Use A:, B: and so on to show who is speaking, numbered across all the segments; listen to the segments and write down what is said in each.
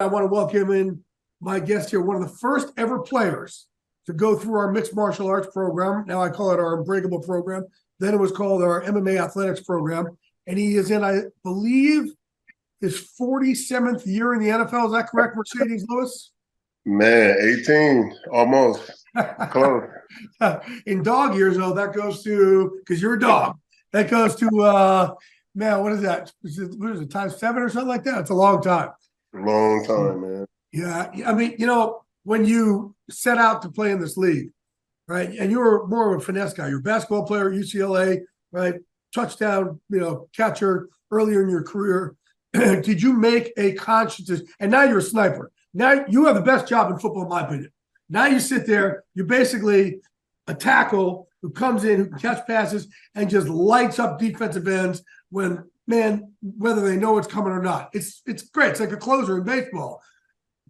A: I want to welcome in my guest here, one of the first ever players to go through our mixed martial arts program. Now I call it our Unbreakable program. Then it was called our MMA athletics program. And he is in, I believe, his 47th year in the NFL. Is that correct, Marcedes Lewis?
B: Man, 18, almost. Close.
A: In dog years, though, that goes to, because you're a dog, that goes to, man, what is that? What is it, times 7 or something like that? It's a long time.
B: Long time, man.
A: Yeah. I mean, when you set out to play in this league, right, and you were more of a finesse guy, you're a basketball player at UCLA, right, touchdown, catcher earlier in your career. Did you make a conscious decision? And now you're a sniper. Now you have the best job in football, in my opinion. Now you sit there, you're basically a tackle who comes in, who can catch passes, and just lights up defensive ends when, man, whether they know it's coming or not. It's great. It's like a closer in baseball.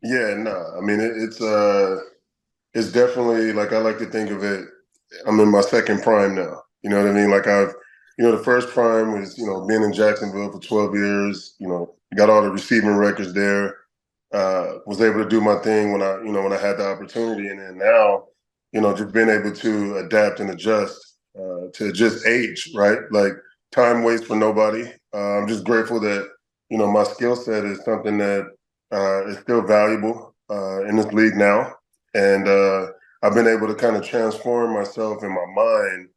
B: Yeah, no. I mean, it's definitely, like, I like to think of it, I'm in my second prime now. You know what I mean? Like, the first prime was, being in Jacksonville for 12 years, got all the receiving records there, was able to do my thing when I had the opportunity. And then now, just being able to adapt and adjust to just age, right? Like, time waits for nobody. I'm just grateful that, my skill set is something that is still valuable in this league now. And I've been able to kind of transform myself in my mind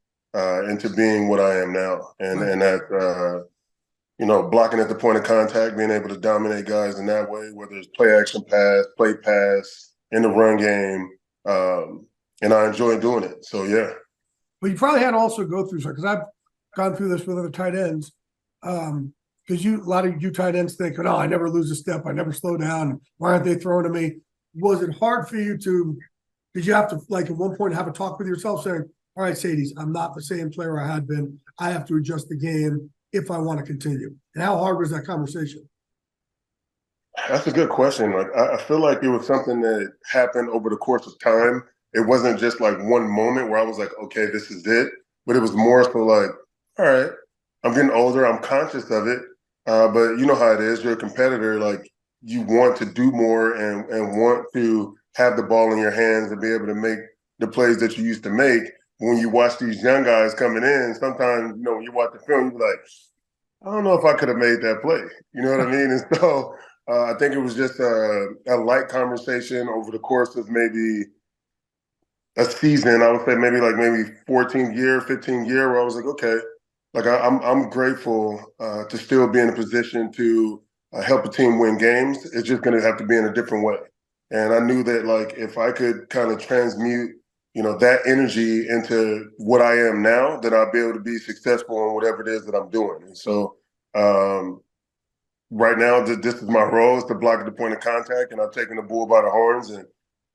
B: into being what I am now. And that, blocking at the point of contact, being able to dominate guys in that way, whether it's play action pass, play pass, in the run game. And I enjoy doing it. So, yeah.
A: But you probably had to also go through something, because I've gone through this with other tight ends. Because a lot of you tight ends think, oh, I never lose a step, I never slow down. Why aren't they throwing to me? Was it hard for you did you have to, like, at one point have a talk with yourself saying, all right, Sadie's, I'm not the same player I had been. I have to adjust the game if I want to continue. And how hard was that conversation?
B: That's a good question. Like, I feel like it was something that happened over the course of time. It wasn't just like one moment where I was like, okay, this is it. But it was more so like, all right, I'm getting older. I'm conscious of it. But you know how it is. You're a competitor. Like, you want to do more and want to have the ball in your hands and be able to make the plays that you used to make. When you watch these young guys coming in, sometimes, when you watch the film, you're like, I don't know if I could have made that play. You know what I mean? And so I think it was just a light conversation over the course of maybe a season. I would say maybe 14th year, 15th year, where I was like, okay, like I'm grateful to still be in a position to help a team win games. It's just going to have to be in a different way. And I knew that, like, if I could kind of transmute, that energy into what I am now, that I'll be able to be successful in whatever it is that I'm doing. And so right now, this is my role, is to block at the point of contact, and I'm taking the bull by the horns. And,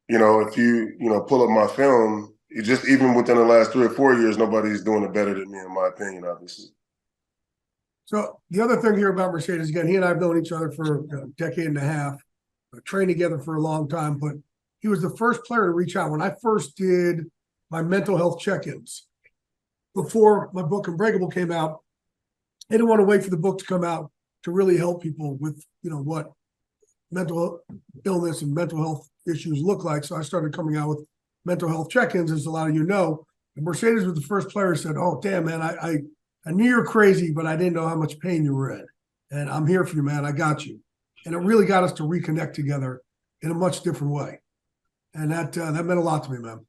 B: if you, pull up my film, just even within the last 3 or 4 years, nobody's doing it better than me, in my opinion, obviously.
A: So the other thing here about Marcedes, again, he and I have known each other for a decade and a half, trained together for a long time, but he was the first player to reach out. When I first did my mental health check-ins, before my book Unbreakable came out, I didn't want to wait for the book to come out to really help people with, what mental illness and mental health issues look like. So I started coming out with mental health check-ins, as a lot of you know. And Marcedes was the first player who said, oh, damn, man, I knew you were crazy, but I didn't know how much pain you were in. And I'm here for you, man. I got you. And it really got us to reconnect together in a much different way. And that meant a lot to me, man.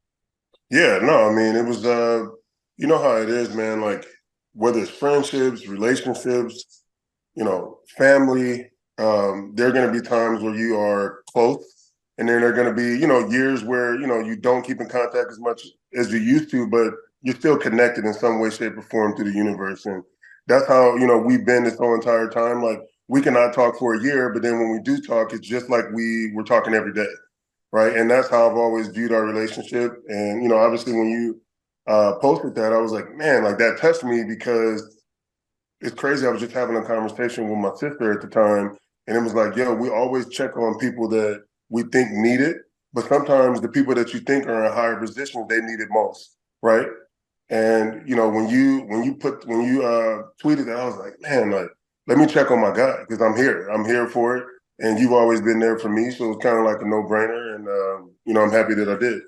B: Yeah, no, I mean, it was, you know how it is, man. Like, whether it's friendships, relationships, family, there are going to be times where you are close. And then there are going to be, years where, you don't keep in contact as much as you used to, but you're still connected in some way, shape, or form through the universe. And that's how, we've been this whole entire time. Like, we cannot talk for a year, but then when we do talk, it's just like we were talking every day. Right. And that's how I've always viewed our relationship. And, obviously when you posted that, I was like, man, like, that touched me, because it's crazy. I was just having a conversation with my sister at the time, and it was like, yo, we always check on people that we think need it. But sometimes the people that you think are in higher positions, they need it most. Right. And, when you tweeted that, I was like, man, like, let me check on my guy, because I'm here for it. and you've always been there for me. So it's kind of like a no-brainer, and I'm happy that I did.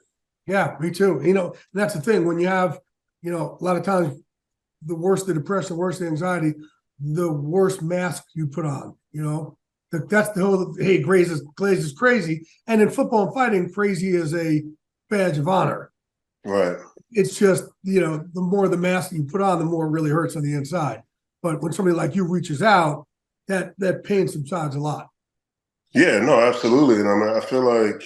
A: Yeah, me too. That's the thing when you have, a lot of times the worse the depression, the worse the anxiety, the worse mask you put on. That's the whole. Hey, Glaze is crazy, and in football and fighting, crazy is a badge of honor.
B: Right.
A: It's just the more the mask you put on, the more it really hurts on the inside. But when somebody like you reaches out, that pain subsides a lot.
B: Yeah, no, absolutely. And I feel like,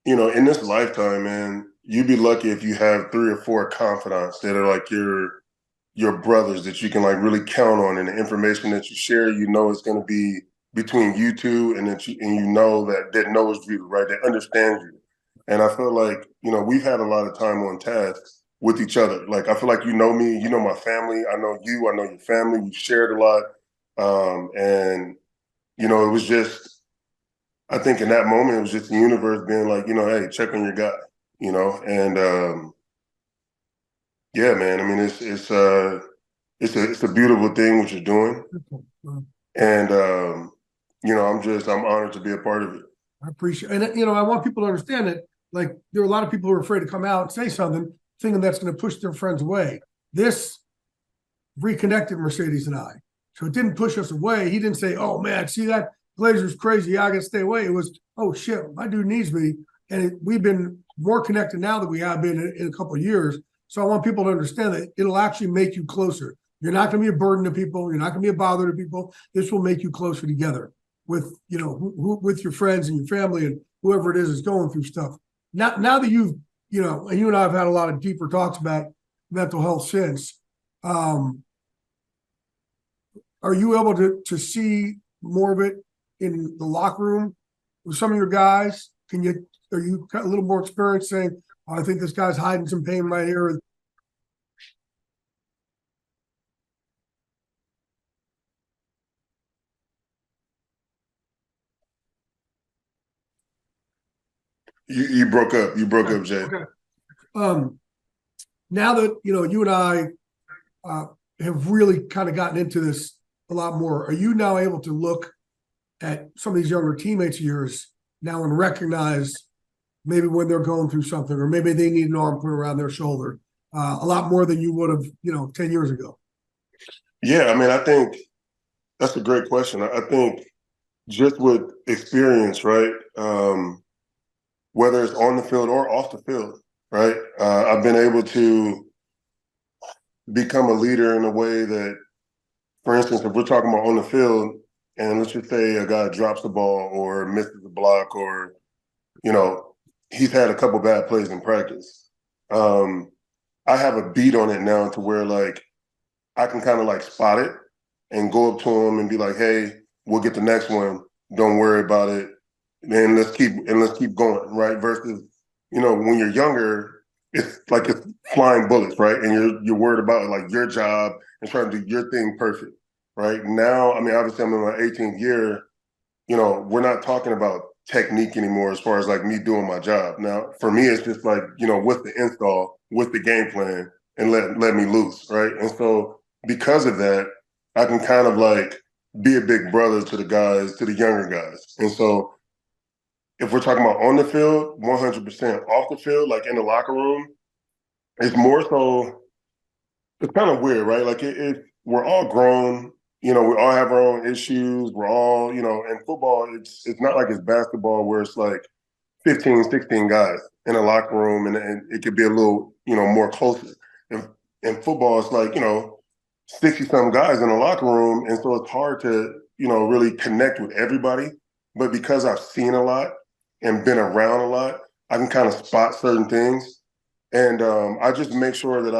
B: in this lifetime, man, you'd be lucky if you have 3 or 4 confidants that are like your brothers that you can like really count on, and the information that you share, it's going to be between you two, and that knows you, right? That understands you. And I feel like, we've had a lot of time on task with each other. Like, I feel like you know me, you know my family, I know you, I know your family, we've shared a lot. And it was just, I think in that moment, it was just the universe being like, hey, check on your guy, and yeah, man, I mean, it's a beautiful thing what you're doing. And, I'm honored to be a part of it.
A: I appreciate it. And, I want people to understand that, like, there are a lot of people who are afraid to come out and say something, thinking that's going to push their friends away. This reconnected Marcedes and I. So it didn't push us away. He didn't say, oh, man, see that? Glazer's crazy. Yeah, I got to stay away. It was, oh, shit, my dude needs me. And we've been more connected now than we have been in a couple of years. So I want people to understand that it'll actually make you closer. You're not going to be a burden to people. You're not going to be a bother to people. This will make you closer together with, with your friends and your family and whoever it is going through stuff. Now that you've, and you and I have had a lot of deeper talks about mental health since, are you able to see more of it in the locker room with some of your guys? Are you got a little more experience saying, oh, I think this guy's hiding some pain right here?
B: You broke up. You broke up, Jay.
A: Okay. Now that you and I have really kind of gotten into this a lot more, are you now able to look at some of these younger teammates of yours now and recognize maybe when they're going through something, or maybe they need an arm put around their shoulder a lot more than you would have 10 years ago?
B: Yeah, I mean, I think that's a great question. I think just with experience, right? Whether it's on the field or off the field, right? I've been able to become a leader in a way that, for instance, if we're talking about on the field, and let's just say a guy drops the ball or misses the block, or, he's had a couple bad plays in practice. I have a beat on it now to where, like, I can kind of like spot it and go up to him and be like, hey, we'll get the next one. Don't worry about it. And let's keep going, right? Versus, when you're younger, it's like it's flying bullets, right? And you're worried about like your job and trying to do your thing perfect, right? Now, I mean, obviously I'm in my 18th year, we're not talking about technique anymore as far as like me doing my job. Now, for me, it's just like, with the install, with the game plan, and let me loose, right? And so because of that, I can kind of like be a big brother to the guys, to the younger guys. And so if we're talking about on the field, 100%. Off the field, like in the locker room, it's more so, it's kind of weird, right? Like we're all grown, we all have our own issues. We're all, in football, it's not like it's basketball where it's like 15, 16 guys in a locker room, and it could be a little, more closer. In football, it's like, 60-some guys in a locker room. And so it's hard to, really connect with everybody. But because I've seen a lot and been around a lot, I can kind of spot certain things. And I just make sure that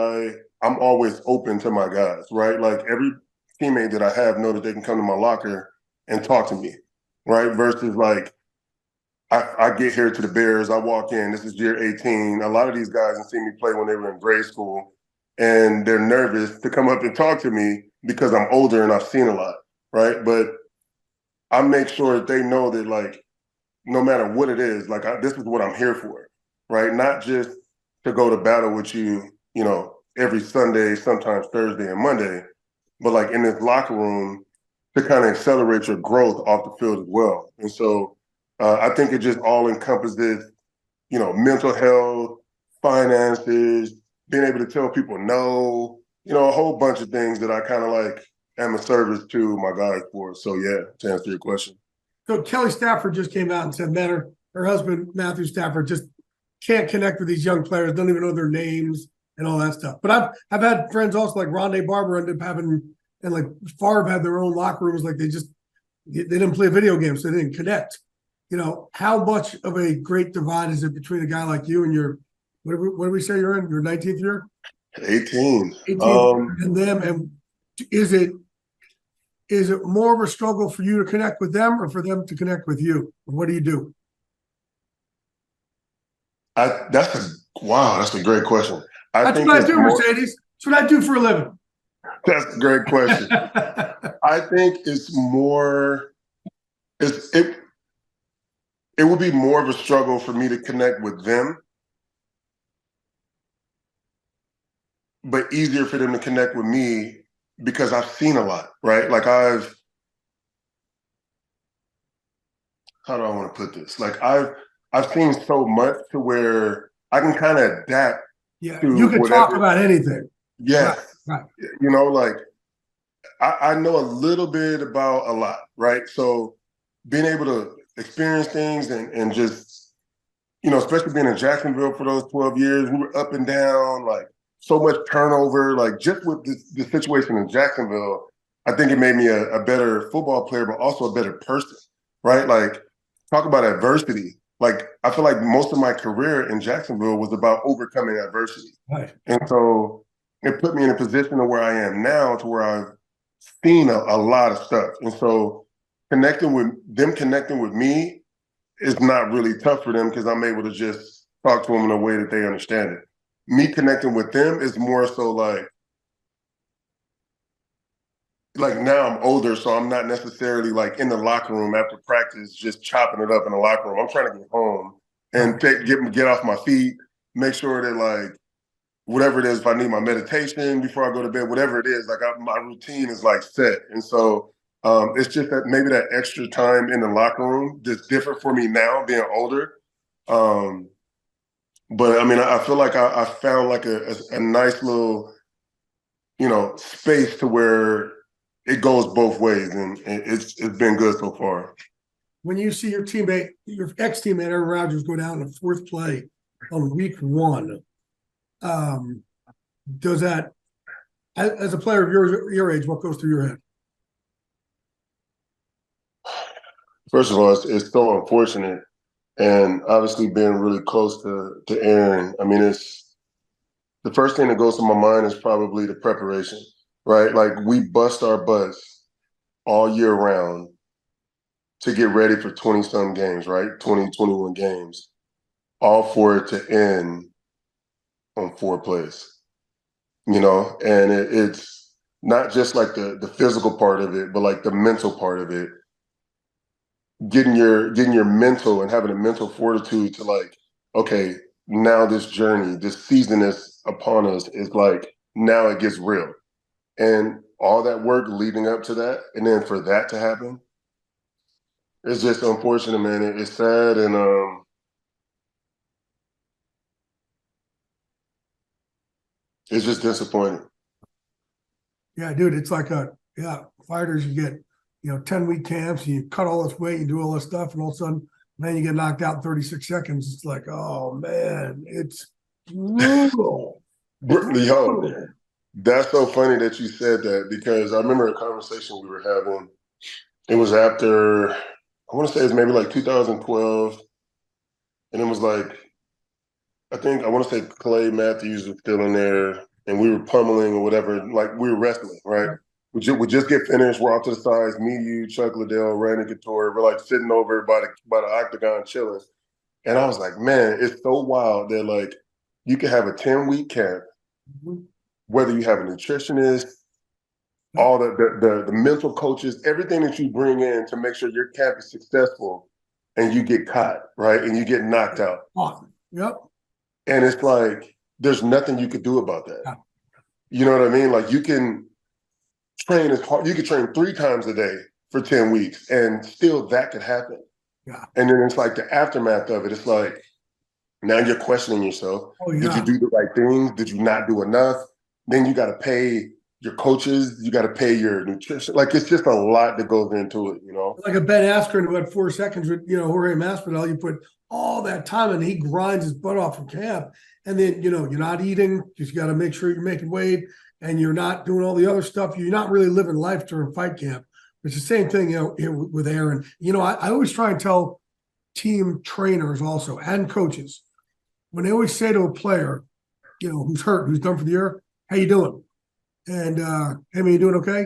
B: I'm always open to my guys, right? Like every teammate that I have know that they can come to my locker and talk to me, right? Versus like, I get here to the Bears, I walk in, this is year 18. A lot of these guys have seen me play when they were in grade school, and they're nervous to come up and talk to me because I'm older and I've seen a lot, right? But I make sure that they know that, like, no matter what it is, like, this is what I'm here for, right? Not just to go to battle with you, every Sunday, sometimes Thursday and Monday, but like in this locker room, to kind of accelerate your growth off the field as well. And so I think it just all encompasses, mental health, finances, being able to tell people no, a whole bunch of things that I kind of like am a service to my guys for. So yeah, to answer your question.
A: So Kelly Stafford just came out and said, man, her husband, Matthew Stafford, just can't connect with these young players, don't even know their names and all that stuff. But I've had friends also like Rondé Barber ended up having, and like Favre had their own locker rooms, like they didn't play video games, so they didn't connect. How much of a great divide is it between a guy like you and your, what do we say you're in, your 19th year?
B: 18.
A: 18 and them, and is it more of a struggle for you to connect with them or for them to connect with you? What do you do?
B: That's a great question.
A: That's what I do, Marcedes. That's what I do for a living.
B: That's a great question. I think it's more, it would be more of a struggle for me to connect with them, but easier for them to connect with me because I've seen a lot, right? Like how do I want to put this? Like I've seen so much to where I can kind of adapt.
A: Yeah, you can talk about anything.
B: Yeah.
A: Right.
B: Like I know a little bit about a lot, right? So being able to experience things and just, especially being in Jacksonville for those 12 years, we were up and down, like so much turnover, like just with the situation in Jacksonville, I think it made me a better football player, but also a better person, right? Like talk about adversity. Like I feel like most of my career in Jacksonville was about overcoming adversity.
A: Right.
B: And so it put me in a position of where I am now to where I've seen a lot of stuff. And so connecting with me is not really tough for them because I'm able to just talk to them in a way that they understand it. Me connecting with them is more so like now I'm older, so I'm not necessarily like in the locker room after practice, just chopping it up in the locker room. I'm trying to get home and get off my feet, make sure that like whatever it is, if I need my meditation before I go to bed, whatever it is, like my routine is like set. And so it's just that maybe that extra time in the locker room that's different for me now being older. But I mean, I feel like I found like a nice little, space to where it goes both ways, and it's been good so far.
A: When you see your ex-teammate Aaron Rodgers go down in the fourth play on week 1, does that, as a player of your age, what goes through your head?
B: First of all, it's so unfortunate, and obviously being really close to Aaron. I mean, it's the first thing that goes to my mind is probably the preparation, right? Like we bust our butts all year round to get ready for 20-some games, right? 20, 21 games, all for it to end on 4 plays. And it's not just like the physical part of it, but like the mental part of it. Getting your mental and having a mental fortitude to like, okay, now this journey, this season is upon us is like, now it gets real. And all that work leading up to that, and then for that to happen, it's just unfortunate, man. It's sad, and it's just disappointing.
A: Yeah, dude, it's like fighters, you get 10-week camps, you cut all this weight, you do all this stuff, and all of a sudden, then you get knocked out in 36 seconds. It's like, oh man, it's brutal.
B: Yo, that's so funny that you said that because I remember a conversation we were having. It was after, I want to say it was maybe like 2012, and it was like, I want to say Clay Matthews was still in there, and we were pummeling or whatever, like we were wrestling, right? We just get finished. We're off to the sides. Me, you, Chuck Liddell, Randy Couture. We're like sitting over by the octagon chilling. And I was like, man, it's so wild that like you can have a 10-week camp, whether you have a nutritionist, all the mental coaches, everything that you bring in to make sure your camp is successful, and you get caught, right? And you get knocked out.
A: Awesome. Yep.
B: And it's like there's nothing you could do about that. You know what I mean? Like you can train as hard. You could train 3 times a day for 10 weeks, and still that could happen.
A: Yeah.
B: And then it's like the aftermath of it. It's like now you're questioning yourself.
A: Oh,
B: Did you
A: yeah.
B: do the right things? Did you not do enough? Then you got to pay your coaches. You got to pay your nutrition. Like it's just a lot that goes into it, you know?
A: Like a Ben Askren who had 4 seconds with, Jorge Masvidal, you put all that time and he grinds his butt off in camp. And then, you're not eating because you got to make sure you're making weight and you're not doing all the other stuff. You're not really living life during fight camp. It's the same thing, here with Aaron. I always try and tell team trainers also and coaches, when they always say to a player, who's hurt, who's done for the year, how you doing? And, hey, man, you doing okay?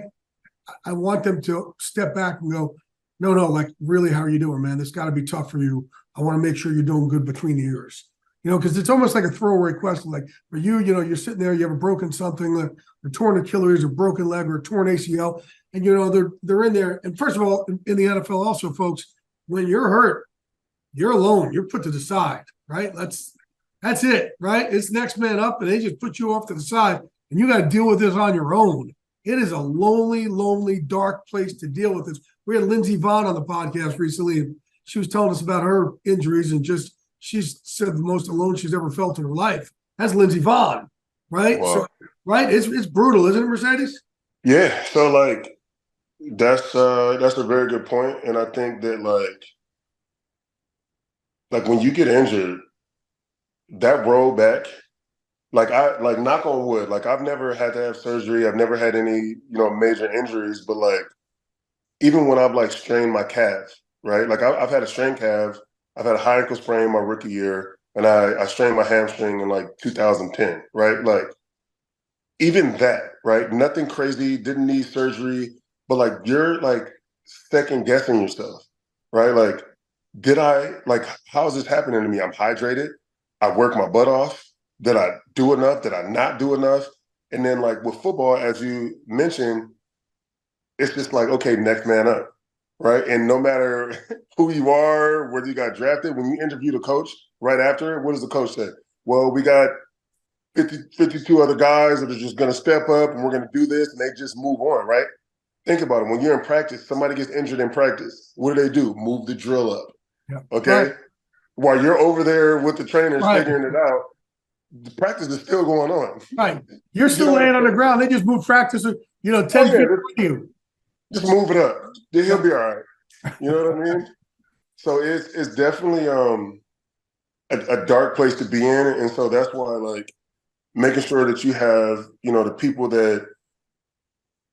A: I want them to step back and go, no, like, really, how are you doing, man? This got to be tough for you. I want to make sure you're doing good between the ears. Because it's almost like a throwaway question. Like for you, you're sitting there, you have a broken something, like a torn Achilles, or broken leg, or a torn ACL, and they're in there. And first of all, in the NFL, also, folks, when you're hurt, you're alone. You're put to the side, right? That's it, right? It's next man up, and they just put you off to the side, and you got to deal with this on your own. It is a lonely, dark place to deal with this. We had Lindsey Vonn on the podcast recently, and she was telling us about her injuries and she's said the most alone she's ever felt in her life. That's Lindsey Vonn, right?
B: Wow.
A: So, right? It's brutal, isn't it, Marcedes?
B: Yeah. So like that's a very good point. And I think that like when you get injured, that road back, like knock on wood, like I've never had to have surgery. I've never had any, major injuries, but like even when I've like strained my calf, right? Like I've had a strained calf. I've had a high ankle sprain my rookie year, and I strained my hamstring in like 2010, right? Like even that, right? Nothing crazy, didn't need surgery, but like you're like second guessing yourself, right? Like, how is this happening to me? I'm hydrated. I work my butt off. Did I do enough? Did I not do enough? And then like with football, as you mentioned, it's just like, okay, next man up, right? And no matter who you are, whether you got drafted, when you interview the coach right after, what does the coach say? Well, we got 52 other guys that are just going to step up and we're going to do this, and they just move on, right? Think about it. When you're in practice, somebody gets injured in practice. What do? Move the drill up, okay? Right. While you're over there with the trainers figuring it out, the practice is still going on.
A: Right. You're still laying on the ground. They just move practice, 10 feet from you.
B: Just move it up. He'll be all right. You know what I mean? So it's definitely a dark place to be in. And so that's why like making sure that you have, the people that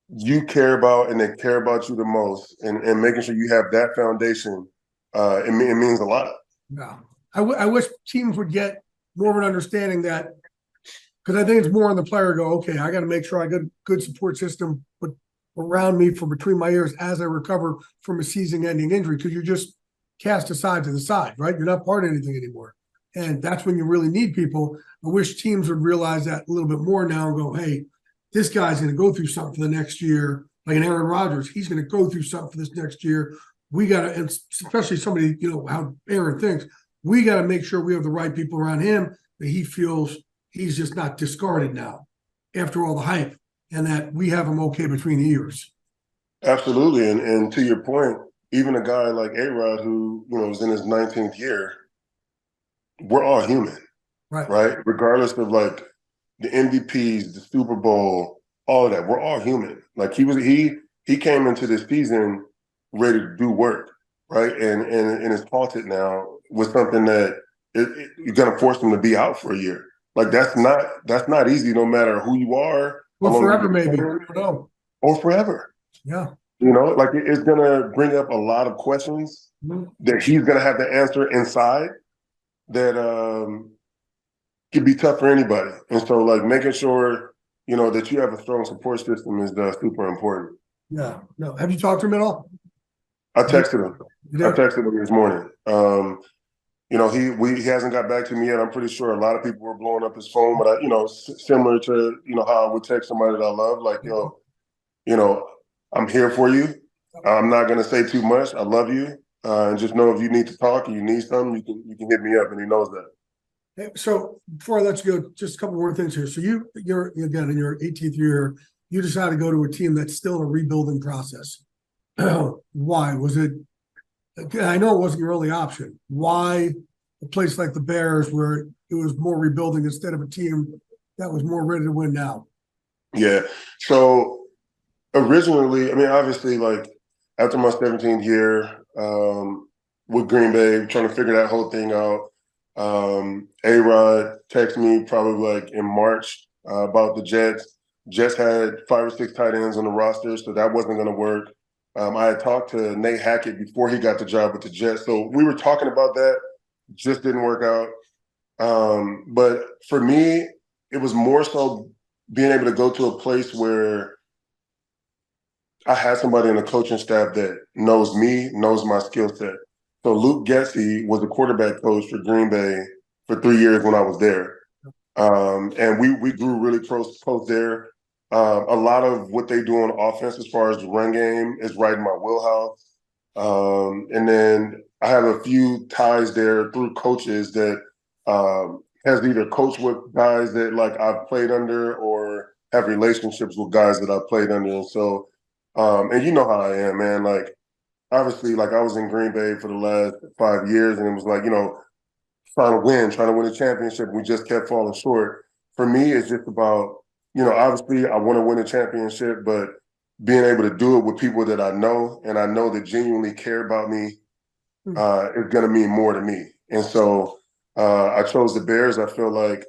B: you care about and that care about you the most, and making sure you have that foundation, it means a lot.
A: Yeah. I wish teams would get more of an understanding that, because I think it's more on the player to go, okay, I got to make sure I got a good support system but around me for between my ears as I recover from a season-ending injury, because you're just cast aside to the side, right? You're not part of anything anymore. And that's when you really need people. I wish teams would realize that a little bit more now and go, hey, this guy's going to go through something for the next year. Like an Aaron Rodgers, he's going to go through something for this next year. We got to, and especially somebody, how Aaron thinks, we got to make sure we have the right people around him that he feels he's just not discarded now after all the hype, and that we have him okay between the ears.
B: Absolutely. And to your point, even a guy like A-Rod who, was in his 19th year, we're all human, right? Regardless of like the MVPs, the Super Bowl, all of that, we're all human. Like he came into this season ready to do work, right? And is halted now with something that you're gonna force him to be out for a year. Like that's not easy, no matter who you are,
A: or forever, maybe,
B: or forever.
A: Yeah,
B: like it's gonna bring up a lot of questions that he's gonna have to answer inside. That could be tough for anybody. And so like making sure, that you have a strong support system is super important.
A: Yeah. No. Have you talked to him at all?
B: I texted him. I texted him this morning. He hasn't got back to me yet. I'm pretty sure a lot of people were blowing up his phone, but similar to, how I would text somebody that I love, like, I'm here for you. I'm not going to say too much. I love you. And just know if you need to talk and you need something, you can hit me up, and he knows that.
A: So before I let you go, just a couple more things here. So you're again in your 18th year. you decided to go to a team that's still in a rebuilding process. Why? Was it, I know it wasn't your only option. Why a place like the Bears where it was more rebuilding instead of a team that was more ready to win now?
B: Yeah. So originally, I mean, obviously, like after my 17th year with Green Bay, trying to figure that whole thing out, A-Rod texted me probably like in March about the Jets. Jets had 5 or 6 tight ends on the roster, so that wasn't going to work. I had talked to Nate Hackett before he got the job with the Jets, so we were talking about that. Just didn't work out. But for me, it was more so being able to go to a place where I had somebody in the coaching staff that knows me, knows my skill set. So Luke Getsy was the quarterback coach for Green Bay for 3 years when I was there. And we grew really close there. A lot of what they do on offense as far as the run game is right in my wheelhouse. And then I have a few ties there through coaches that has either coached with guys that like I've played under or have relationships with guys that I've played under. And so, and you know how I am, man. Like, obviously, like I was in Green Bay for the last 5 years, and it was like, trying to win a championship. We just kept falling short. For me, it's just about, obviously I want to win a championship, but being able to do it with people that I know and I know that genuinely care about me is going to mean more to me. And so I chose the Bears. I feel like,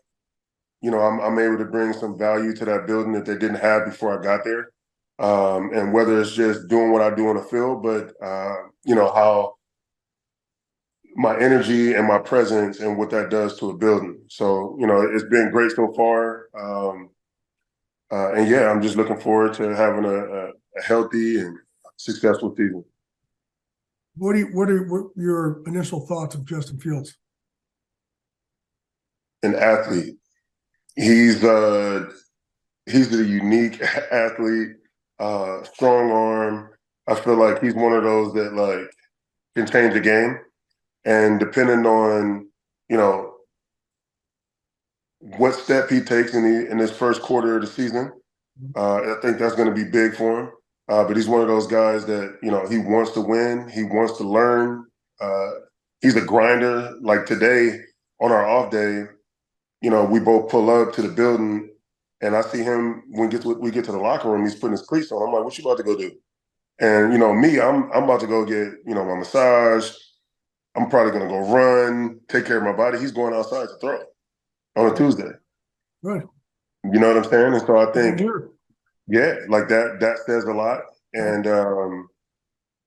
B: I'm able to bring some value to that building that they didn't have before I got there. And whether it's just doing what I do on the field, but, how my energy and my presence and what that does to a building. So, it's been great so far. And yeah, I'm just looking forward to having a healthy and successful season.
A: What are your initial thoughts of Justin Fields?
B: An athlete. He's a unique athlete, strong arm. I feel like he's one of those that like can change the game. And depending on, what step he takes in his first quarter of the season, I think that's going to be big for him. But he's one of those guys that, he wants to win. He wants to learn. He's a grinder. Like today on our off day, we both pull up to the building and I see him when we get to the locker room, he's putting his cleats on. I'm like, what you about to go do? And, me, I'm about to go get, my massage. I'm probably going to go run, take care of my body. He's going outside to throw on a Tuesday.
A: Right.
B: You know what I'm saying? And so I think,
A: Sure.
B: yeah, like that says a lot. And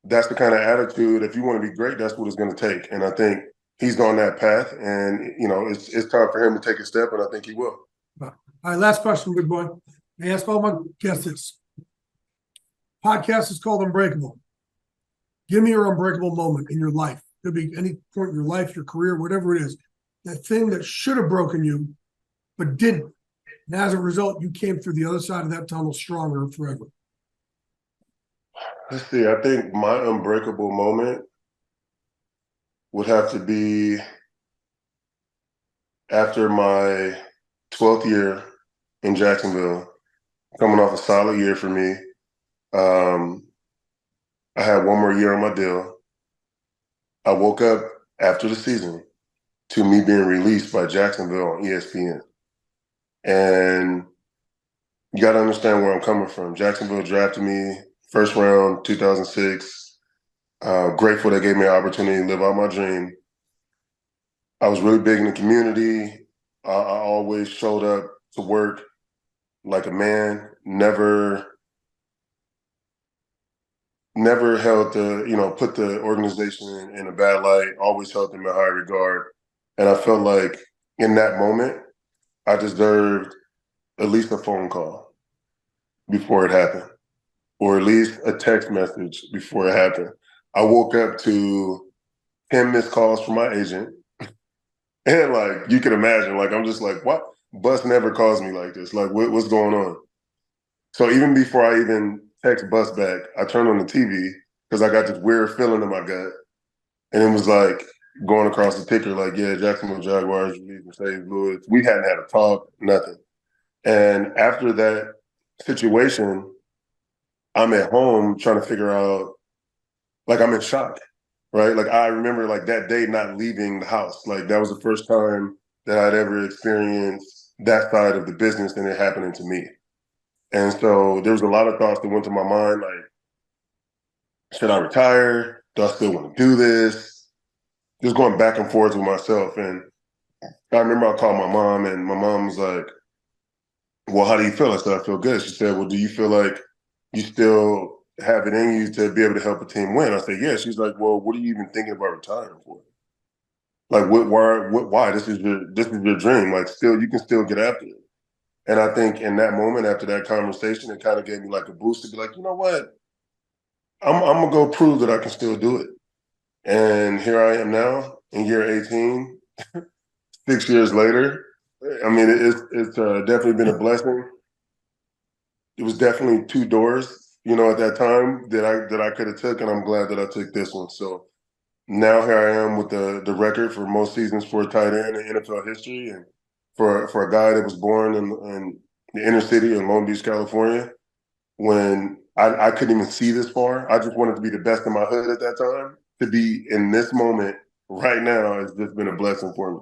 B: that's the kind of attitude, if you want to be great, that's what it's going to take. And I think he's on that path. And, it's time for him to take a step, and I think he will.
A: All right, last question, big boy. I ask all my guests this. Podcast is called Unbreakable. Give me your unbreakable moment in your life. Could be any point in your life, your career, whatever it is. That thing that should have broken you, but didn't. And as a result, you came through the other side of that tunnel stronger forever.
B: Let's see. I think my unbreakable moment would have to be after my 12th year in Jacksonville, coming off a solid year for me. I had one more year on my deal. I woke up after the season to me being released by Jacksonville on ESPN. And you got to understand where I'm coming from. Jacksonville drafted me first round, 2006. Grateful they gave me an opportunity to live out my dream. I was really big in the community. I always showed up to work like a man, never held put the organization in a bad light, always held them in high regard. And I felt like in that moment, I deserved at least a phone call before it happened, or at least a text message before it happened. I woke up to 10 missed calls from my agent. And like, you can imagine, like, I'm just like, what? Bus never calls me like this. Like, what's going on? So even before I even text Bus back, I turned on the TV because I got this weird feeling in my gut. And it was like going across the ticker, like, yeah, Jacksonville Jaguars released Marcedes Lewis. We hadn't had a talk, nothing. And after that situation, I'm at home trying to figure out, like, I'm in shock, right? Like, I remember like that day not leaving the house. Like, that was the first time that I'd ever experienced that side of the business and it happening to me. And so there was a lot of thoughts that went to my mind, like, should I retire? Do I still want to do this? Just going back and forth with myself. And I remember I called my mom and my mom was like, well, how do you feel? I said, I feel good. She said, well, do you feel like you still have it in you to be able to help a team win? I said, yeah. She's like, well, what are you even thinking about retiring for? Like, why? This is your dream. Like, still, you can still get after it. And I think in that moment, after that conversation, it kind of gave me like a boost to be like, you know what? I'm gonna go prove that I can still do it. And here I am now in year 18, 6 years later. I mean, it's definitely been a blessing. It was definitely two doors, at that time that I could have took, and I'm glad that I took this one. So now here I am with the record for most seasons for a tight end in NFL history, and for a guy that was born in the inner city in Long Beach, California, when I couldn't even see this far. I just wanted to be the best in my hood at that time. To be in this moment right now has just been a blessing for me.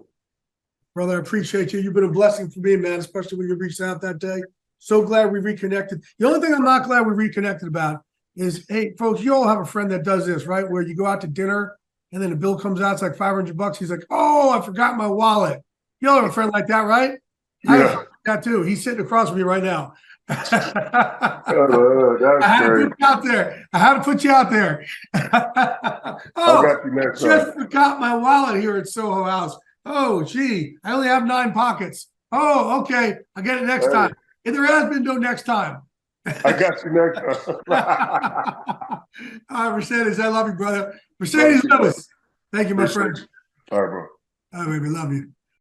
A: Brother, I appreciate you. You've been a blessing for me, man, especially when you reached out that day. So glad we reconnected. The only thing I'm not glad we reconnected about is, hey, folks, you all have a friend that does this, right? Where you go out to dinner and then the bill comes out, it's like $500. He's like, oh, I forgot my wallet. You all have a friend like that, right?
B: Yeah.
A: I have a friend like that too. He's sitting across from me right now.
B: That's
A: I had to put you out there. I had to put you out there.
B: I
A: Oh,
B: got you next time.
A: just forgot my wallet here at Soho House. Oh, gee, I only have 9 pockets. Oh, okay. I'll get it next time. And there has been no next time.
B: I got you next time.
A: All right, Marcedes, I love you, brother. Marcedes Lewis. Thank you, my friend.
B: All right, bro.
A: All right, baby. Love you.